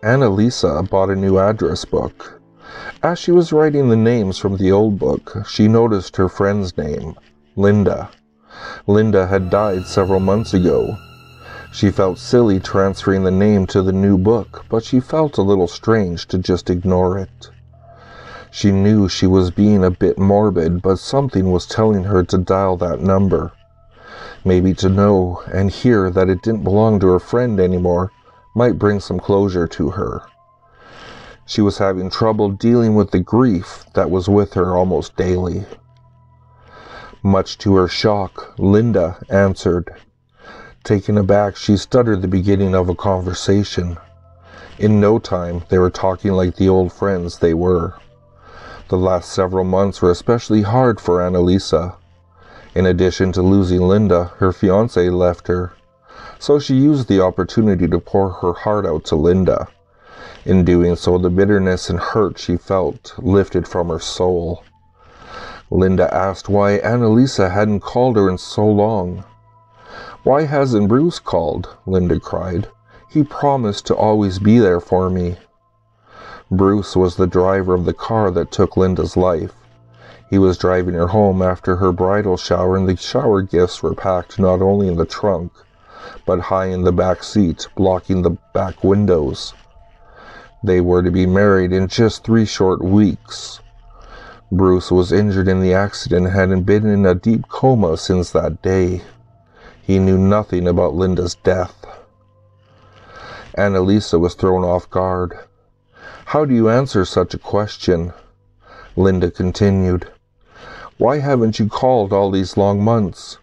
Annalisa bought a new address book. As she was writing the names from the old book, she noticed her friend's name, Linda. Linda had died several months ago. She felt silly transferring the name to the new book, but she felt a little strange to just ignore it. She knew she was being a bit morbid, but something was telling her to dial that number. Maybe to know and hear that it didn't belong to her friend anymore might bring some closure to her. She was having trouble dealing with the grief that was with her almost daily. Much to her shock, Linda answered. Taken aback, she stuttered the beginning of a conversation. In no time, they were talking like the old friends they were. The last several months were especially hard for Annalisa. In addition to losing Linda, her fiancé left her. So she used the opportunity to pour her heart out to Linda. In doing so, the bitterness and hurt she felt lifted from her soul. Linda asked why Annalisa hadn't called her in so long. "Why hasn't Bruce called?" Linda cried. "He promised to always be there for me." Bruce was the driver of the car that took Linda's life. He was driving her home after her bridal shower, and the shower gifts were packed not only in the trunk, but high in the back seat, blocking the back windows. They were to be married in just 3 short weeks. Bruce was injured in the accident and had been in a deep coma since that day. He knew nothing about Linda's death. Annalisa was thrown off guard. "How do you answer such a question?" Linda continued. "Why haven't you called all these long months?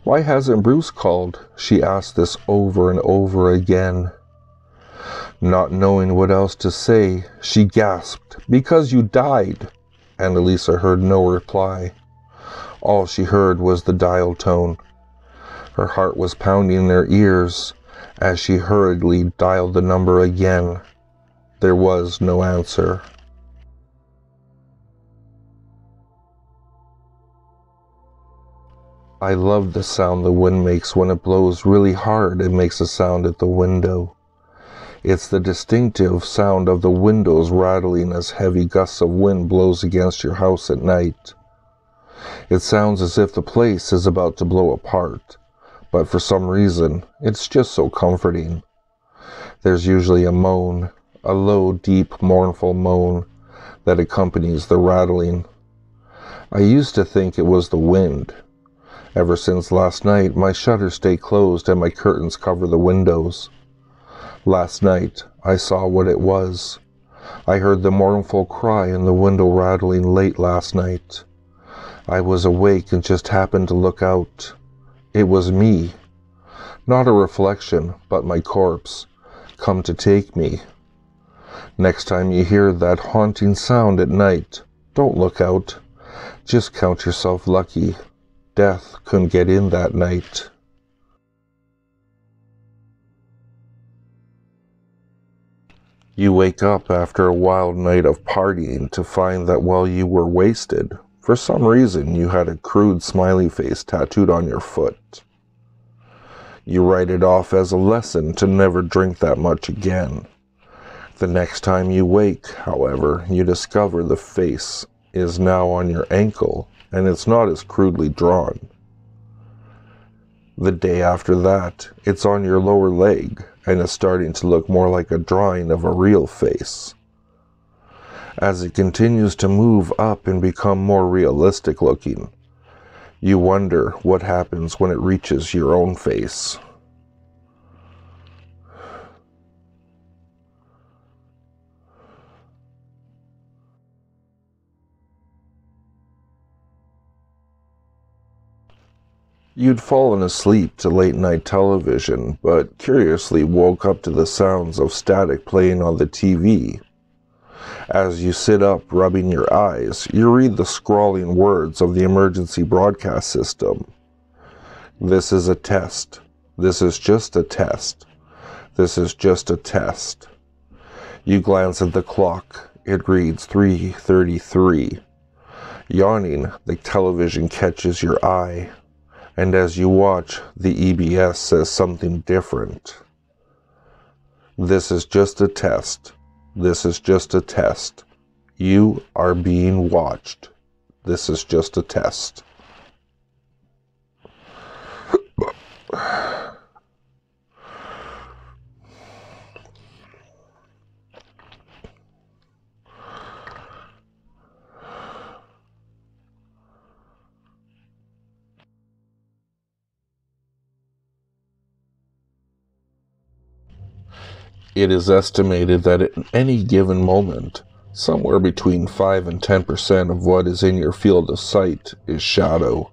Why hasn't Bruce called?" She asked this over and over again. Not knowing what else to say, she gasped, "Because you died." Annalisa heard no reply. All she heard was the dial tone. Her heart was pounding in her ears as she hurriedly dialed the number again. There was no answer. I love the sound the wind makes when it blows really hard and makes a sound at the window. It's the distinctive sound of the windows rattling as heavy gusts of wind blows against your house at night. It sounds as if the place is about to blow apart, but for some reason, it's just so comforting. There's usually a moan, a low, deep, mournful moan that accompanies the rattling. I used to think it was the wind. Ever since last night, my shutters stay closed and my curtains cover the windows. Last night, I saw what it was. I heard the mournful cry and the window rattling late last night. I was awake and just happened to look out. It was me. Not a reflection, but my corpse, come to take me. Next time you hear that haunting sound at night, don't look out. Just count yourself lucky. Death couldn't get in that night. You wake up after a wild night of partying to find that while you were wasted, for some reason you had a crude smiley face tattooed on your foot. You write it off as a lesson to never drink that much again. The next time you wake, however, you discover the face is now on your ankle and it's not as crudely drawn. The day after that, it's on your lower leg and is starting to look more like a drawing of a real face. As it continues to move up and become more realistic looking, you wonder what happens when it reaches your own face. You'd fallen asleep to late-night television, but curiously woke up to the sounds of static playing on the TV. As you sit up, rubbing your eyes, you read the scrawling words of the emergency broadcast system. "This is a test. This is just a test. This is just a test." You glance at the clock. It reads 3:33. Yawning, the television catches your eye. And as you watch, the EBS says something different. This is just a test. This is just a test. You are being watched. This is just a test. It is estimated that at any given moment, somewhere between 5 and 10% of what is in your field of sight is shadow,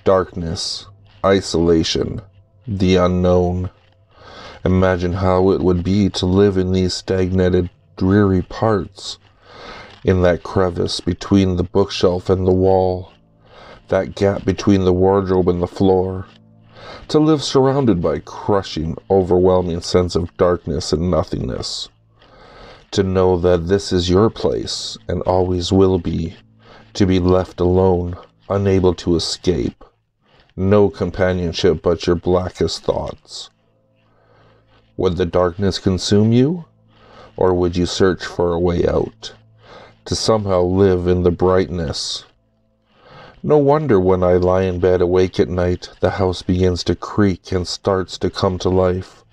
darkness, isolation, the unknown. Imagine how it would be to live in these stagnated, dreary parts, in that crevice between the bookshelf and the wall, that gap between the wardrobe and the floor. To live surrounded by crushing, overwhelming sense of darkness and nothingness. To know that this is your place, and always will be. To be left alone, unable to escape. No companionship but your blackest thoughts. Would the darkness consume you? Or would you search for a way out? To somehow live in the brightness. No wonder when I lie in bed awake at night, the house begins to creak and starts to come to life.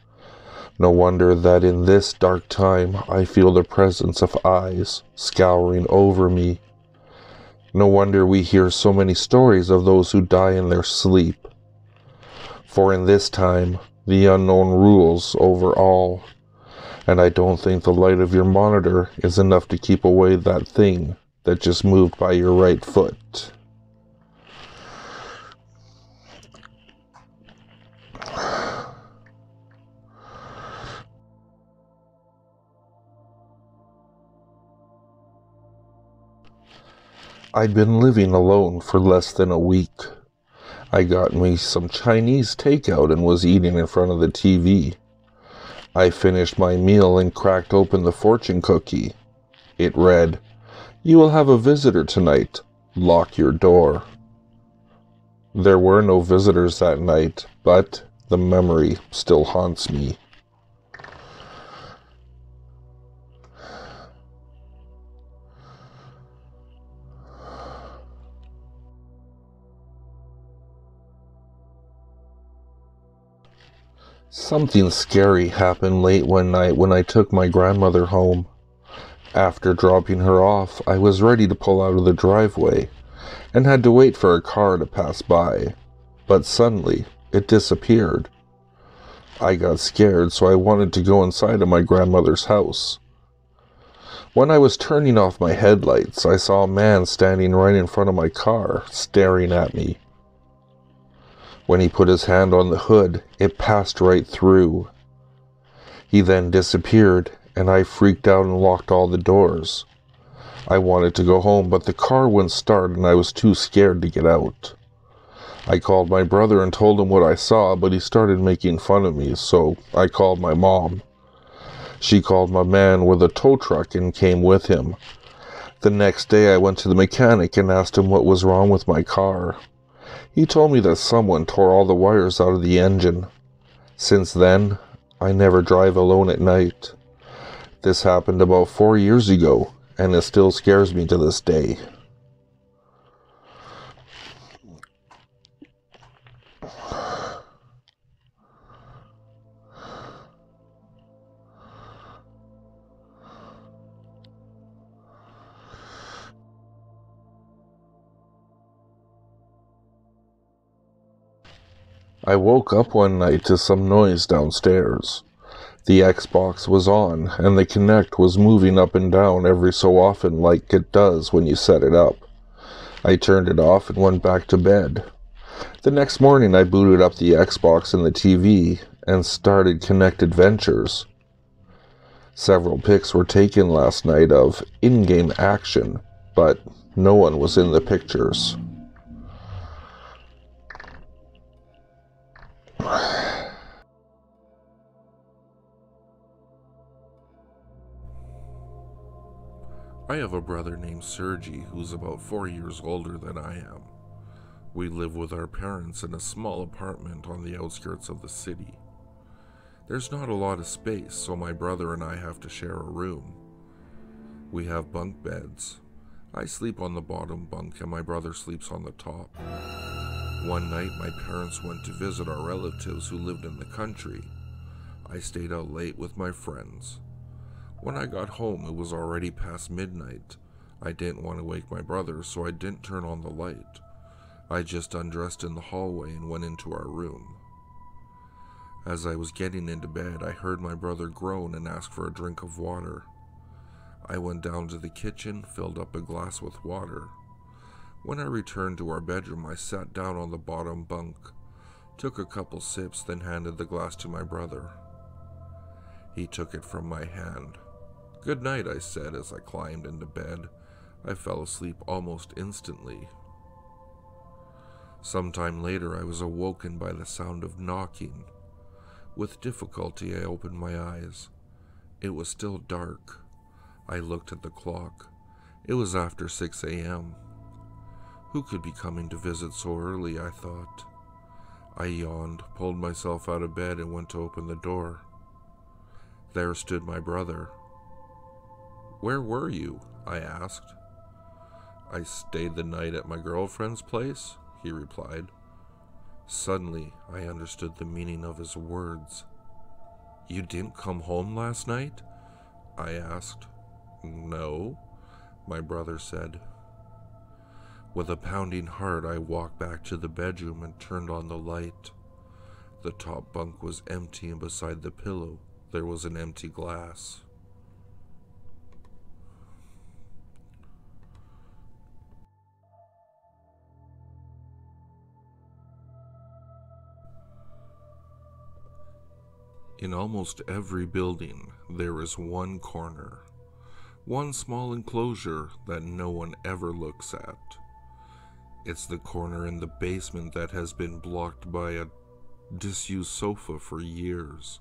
No wonder that in this dark time I feel the presence of eyes scouring over me. No wonder we hear so many stories of those who die in their sleep. For in this time, the unknown rules over all, and I don't think the light of your monitor is enough to keep away that thing that just moved by your right foot. I'd been living alone for less than a week. I got me some Chinese takeout and was eating in front of the TV. I finished my meal and cracked open the fortune cookie. It read, "You will have a visitor tonight. Lock your door." There were no visitors that night, but the memory still haunts me. Something scary happened late one night when I took my grandmother home. After dropping her off, I was ready to pull out of the driveway and had to wait for a car to pass by, but suddenly it disappeared. I got scared, so I wanted to go inside of my grandmother's house. When I was turning off my headlights, I saw a man standing right in front of my car, staring at me. When he put his hand on the hood, it passed right through. He then disappeared, and I freaked out and locked all the doors. I wanted to go home, but the car wouldn't start and I was too scared to get out. I called my brother and told him what I saw, but he started making fun of me, so I called my mom. She called my man with a tow truck and came with him. The next day I went to the mechanic and asked him what was wrong with my car. He told me that someone tore all the wires out of the engine. Since then, I never drive alone at night. This happened about 4 years ago, and it still scares me to this day. I woke up one night to some noise downstairs. The Xbox was on, and the Kinect was moving up and down every so often like it does when you set it up. I turned it off and went back to bed. The next morning I booted up the Xbox and the TV and started Kinect Adventures. Several pics were taken last night of in-game action, but no one was in the pictures. I have a brother named Sergi who's about 4 years older than I am. We live with our parents in a small apartment on the outskirts of the city. There's not a lot of space, so my brother and I have to share a room. We have bunk beds. I sleep on the bottom bunk and my brother sleeps on the top. One night, my parents went to visit our relatives who lived in the country. I stayed out late with my friends. When I got home, it was already past midnight. I didn't want to wake my brother, so I didn't turn on the light. I just undressed in the hallway and went into our room. As I was getting into bed, I heard my brother groan and ask for a drink of water. I went down to the kitchen, filled up a glass with water. When I returned to our bedroom, I sat down on the bottom bunk, took a couple sips, then handed the glass to my brother. He took it from my hand. "Good night," I said as I climbed into bed. I fell asleep almost instantly. Sometime later, I was awoken by the sound of knocking. With difficulty, I opened my eyes. It was still dark. I looked at the clock. It was after 6 a.m. Who could be coming to visit so early, I thought. I yawned, pulled myself out of bed, and went to open the door. There stood my brother. "Where were you?" I asked. "I stayed the night at my girlfriend's place," he replied. Suddenly, I understood the meaning of his words. "You didn't come home last night?" I asked. "No," my brother said. With a pounding heart, I walked back to the bedroom and turned on the light. The top bunk was empty, and beside the pillow, there was an empty glass. In almost every building, there is one corner, one small enclosure that no one ever looks at. It's the corner in the basement that has been blocked by a disused sofa for years.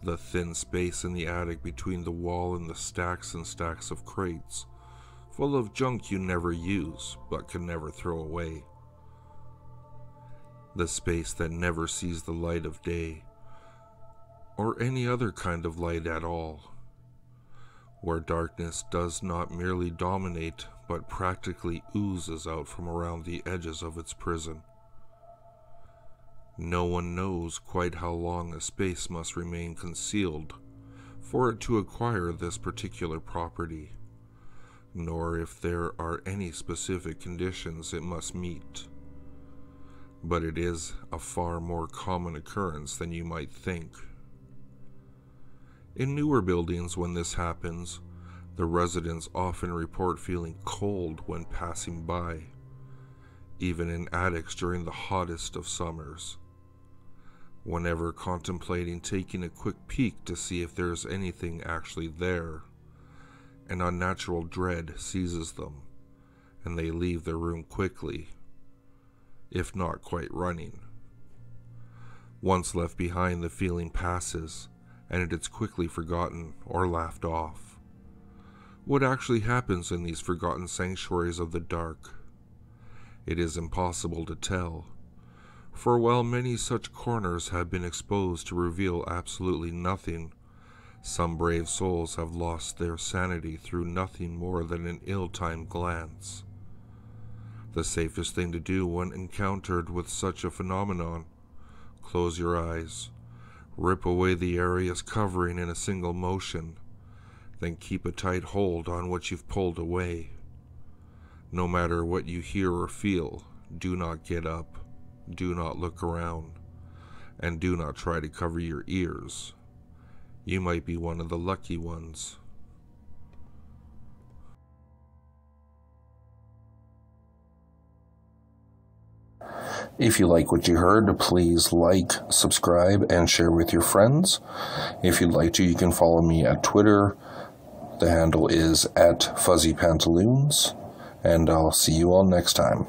The thin space in the attic between the wall and the stacks and stacks of crates, full of junk you never use but can never throw away. The space that never sees the light of day, or any other kind of light at all, where darkness does not merely dominate but practically oozes out from around the edges of its prison. No one knows quite how long a space must remain concealed for it to acquire this particular property, nor if there are any specific conditions it must meet. But it is a far more common occurrence than you might think. In newer buildings, when this happens, the residents often report feeling cold when passing by, even in attics during the hottest of summers. Whenever contemplating taking a quick peek to see if there is anything actually there, an unnatural dread seizes them, and they leave their room quickly, if not quite running. Once left behind, the feeling passes, and it is quickly forgotten or laughed off. What actually happens in these forgotten sanctuaries of the dark? It is impossible to tell, for while many such corners have been exposed to reveal absolutely nothing, some brave souls have lost their sanity through nothing more than an ill-timed glance. The safest thing to do when encountered with such a phenomenon: close your eyes, rip away the areas covering in a single motion, then keep a tight hold on what you've pulled away. No matter what you hear or feel, do not get up, do not look around, and do not try to cover your ears. You might be one of the lucky ones. If you like what you heard, please like, subscribe, and share with your friends. If you'd like to, you can follow me at Twitter. The handle is @FuzzyPantaloons, and I'll see you all next time.